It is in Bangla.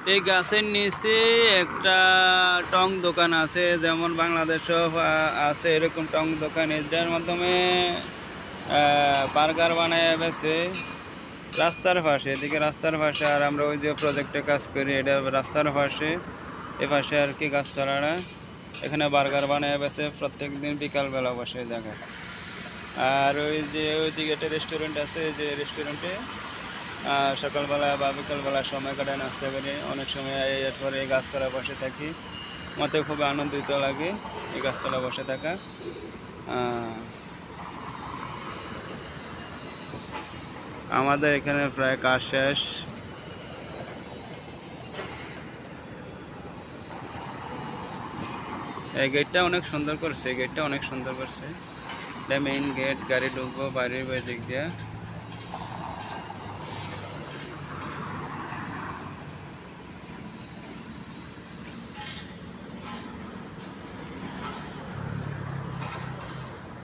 এই গাছের নিচে একটা টং দোকান আছে, যেমন বাংলাদেশও আছে এরকম টং দোকান। এটার মাধ্যমে বার্গার বানায় বেছে রাস্তার পাশে, এদিকে রাস্তার পাশে। আর আমরা ওই যে প্রজেক্টে কাজ করি, এটা রাস্তার পাশে, এ পাশে আর কি গাছতলাটা। এখানে বার্গার বানায় বেছে প্রত্যেক দিন বিকালবেলা বসে জায়গায়। আর ওই যে ওইদিকে একটা রেস্টুরেন্ট আছে, যে রেস্টুরেন্টে সকালবেলা বা বিকালবেলা সময় কাটায়, নাস্তা করি। অনেক সময় এরপরে এই গাছতলায় বসে থাকি, মতে খুব আনন্দিত লাগে এই গাছতলায় বসে থাকা। আমাদের এখানে প্রায় কাজ শেষ। এই গেটটা অনেক সুন্দর করছে, এই গেটটা অনেক সুন্দর করছে। এটা মেইন গেট, গাড়ি ঢুকবো বাড়ির দিক দিয়ে।